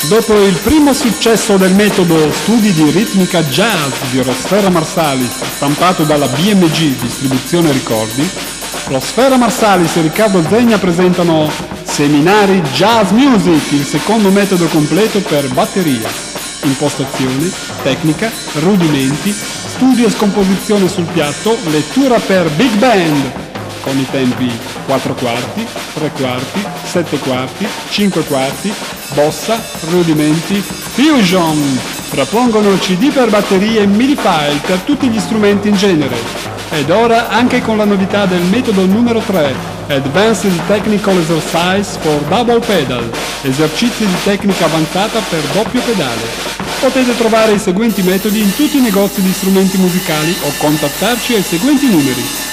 Dopo il primo successo del metodo Studi di ritmica jazz di Rosferra Marsalis, stampato dalla BMG Distribuzione Ricordi, Rosferra Marsalis e Riccardo Zegna presentano Seminari Jazz Music, il secondo metodo completo per batteria, impostazione, tecnica, rudimenti, studio e scomposizione sul piatto, lettura per big band, con i tempi 4 quarti, 3 quarti, 7 quarti, 5 quarti, bossa, rudimenti, fusion. Propongono CD per batterie e MIDI file per tutti gli strumenti in genere. Ed ora anche con la novità del metodo numero 3, Advanced Technical Exercise for Double Pedal, esercizi di tecnica avanzata per doppio pedale. Potete trovare i seguenti metodi in tutti i negozi di strumenti musicali o contattarci ai seguenti numeri.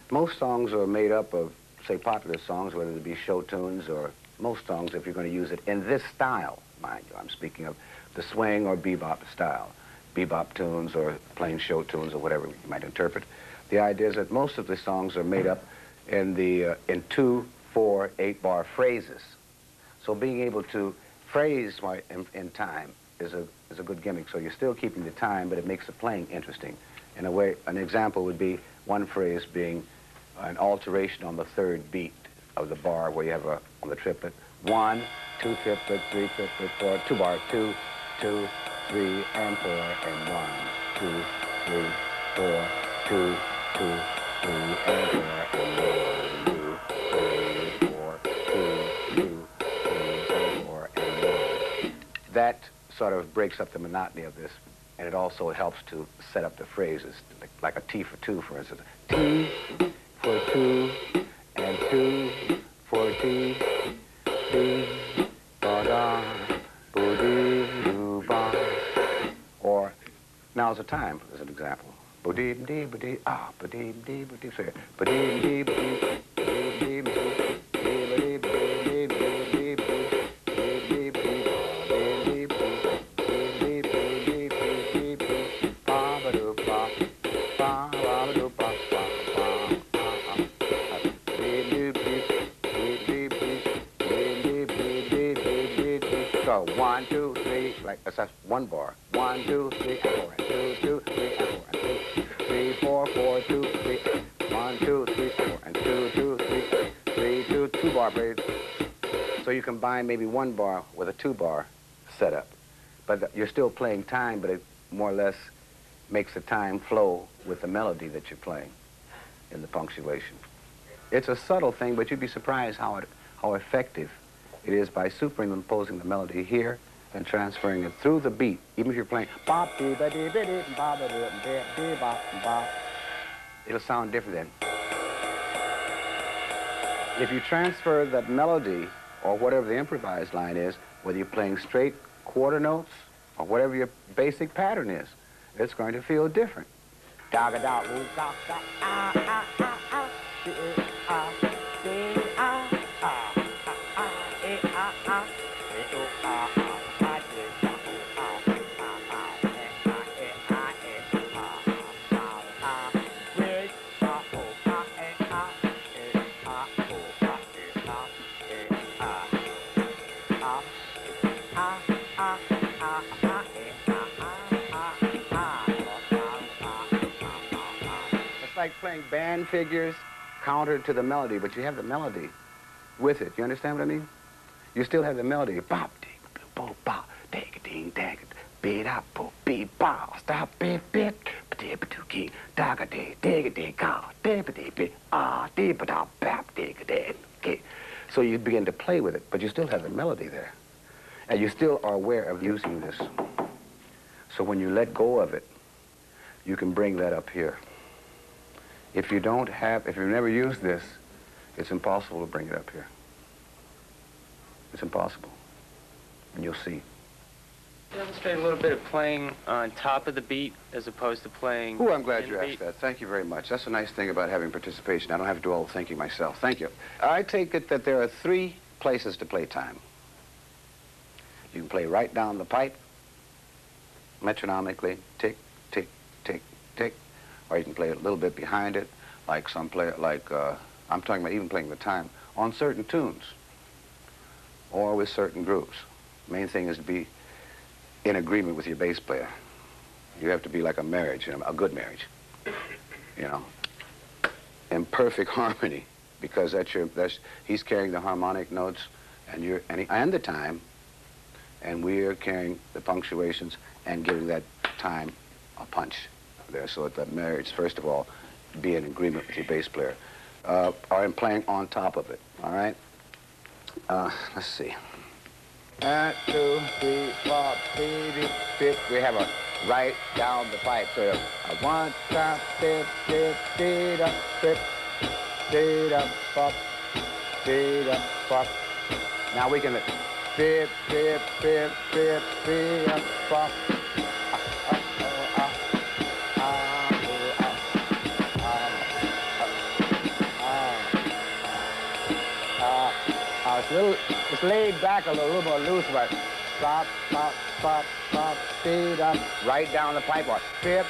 Most songs are made up of, say, popular songs, whether they be show tunes or most songs, if you're going to use it in this style, mind you. I'm speaking of the swing or bebop style, bebop tunes or plain show tunes or whatever you might interpret. The idea is that most of the songs are made up in 2, 4, 8-bar phrases. So being able to phrase in time is a good gimmick. So you're still keeping the time, but it makes the playing interesting. In a way, an example would be one phrase being an alteration on the third beat of the bar where you have on the triplet, 1, 2 triplet, 3 triplet, 4, 2 bar, 2, 2, 3, and 4, and 1, 2, 3, 4, 2, 2, 3, and 4, and 1, 2, 3, 4, 2, 2, 3, and 4, and 1. That sort of breaks up the monotony of this, and it also helps to set up the phrases, like a T for 2, for instance. T for 2, and 2 for T, T, ba-da, boo-dee-doo-ba. Or, now's the time, as an example. Boo-dee-dee-ba-dee, ah, ba-dee-dee-ba-dee, so ba-dee-dee-ba-dee, ba-dee-dee-ba-dee. So 1, 2, 3, like that's 1 bar. 1, 2, 3, and 4, and 2, 2, 3, and 4, and 2, 3, 4, 4, 2, 3, 1, 2, 3, 4, and 2, 2, 3, 3, 2, 2 bar phrase. So you combine maybe 1 bar with a 2 bar setup, but you're still playing time, but it more or less makes the time flow with the melody that you're playing in the punctuation. It's a subtle thing, but you'd be surprised how effective it is by superimposing the melody here and transferring it through the beat. Even if you're playing, it'll sound different then. If you transfer that melody or whatever the improvised line is, whether you're playing straight quarter notes or whatever your basic pattern is, it's going to feel different. Like playing band figures countered to the melody, but you have the melody with it. You understand what I mean? You still have the melody. Bop, ding, bo, ba, dig, ding, dang, beat up, bo, beat, ba, stop, beat, beat, dip, dookie, daga, dig, dig, dig, ka, dip, dip, ah, dip, da, bap, dig, dig. So you begin to play with it, but you still have the melody there, and you still are aware of using this. So when you let go of it, you can bring that up here. If you've never used this, it's impossible to bring it up here. It's impossible. and you'll see. Demonstrate a little bit of playing on top of the beat as opposed to playing. Oh, I'm glad in you the asked beat. that. Thank you very much. That's a nice thing about having participation. I don't have to do all the thinking myself. Thank you. I take it that there are 3 places to play time. You can play right down the pipe, metronomically, tick, tick, tick, tick, or you can play a little bit behind it, like some play, I'm talking about even playing the time on certain tunes or with certain groups. Main thing is to be in agreement with your bass player. You have to be like a marriage, a good marriage, in perfect harmony, because he's carrying the harmonic notes and the time, and we're carrying the punctuations and giving that time a punch there, so that marriage, first of all, be in agreement with your bass player, or playing on top of it. All right. Let's see. 1, 2, 3, 4, 5. We have a right down the pipe. So a 1, 2, 3, 4, 5. Now we can 5, 4. It's laid back a little more loose, but pop, pop, pop, pop, speed up, right down the pipe, or fifth,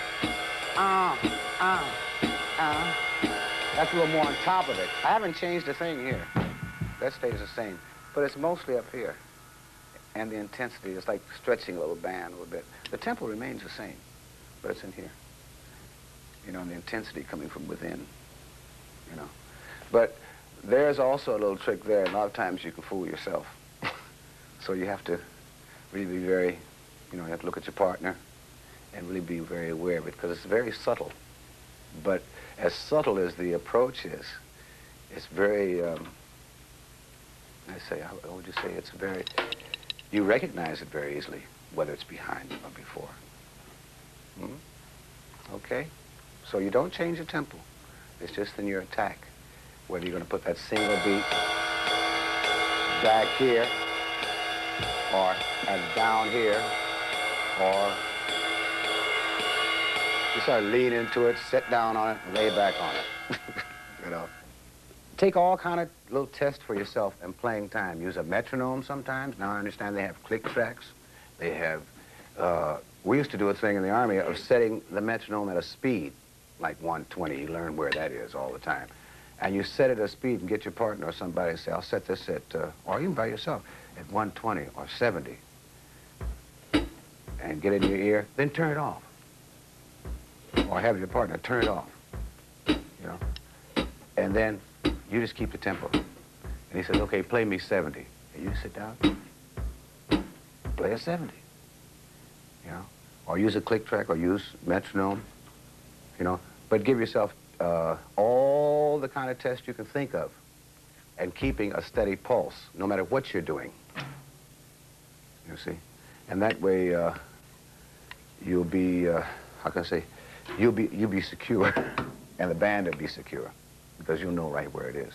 That's a little more on top of it. I haven't changed a thing here. That stays the same, but it's mostly up here. And the intensity is like stretching a little band a little bit. The tempo remains the same, but it's in here. And the intensity coming from within, But there's also a little trick there. A lot of times you can fool yourself. So you have to really be very, you have to look at your partner and really be very aware of it, because it's very subtle. But as subtle as the approach is, it's very, how would you say, it's very, you recognize it very easily, whether it's behind or before. Okay? So you don't change the tempo. It's just in your attack. Whether you're going to put that single beat back here, or down here, or you sort of lean into it, sit down on it, and lay back on it. Take all kind of little tests for yourself in playing time. Use a metronome sometimes. Now I understand they have click tracks. They have, we used to do a thing in the Army of setting the metronome at a speed, like 120. You learn where that is all the time. And you set it at a speed and get your partner or somebody and say, I'll set this at, or even by yourself, at 120 or 70. And get it in your ear, then turn it off. Or have your partner turn it off, And then you just keep the tempo. And he says, okay, play me 70. And you sit down, play a 70, Or use a click track or use metronome, But give yourself all the kind of tests you can think of, and keeping a steady pulse, no matter what you're doing. You see? And that way, you'll be, how can I say, you'll be secure, and the band will be secure, because you'll know right where it is.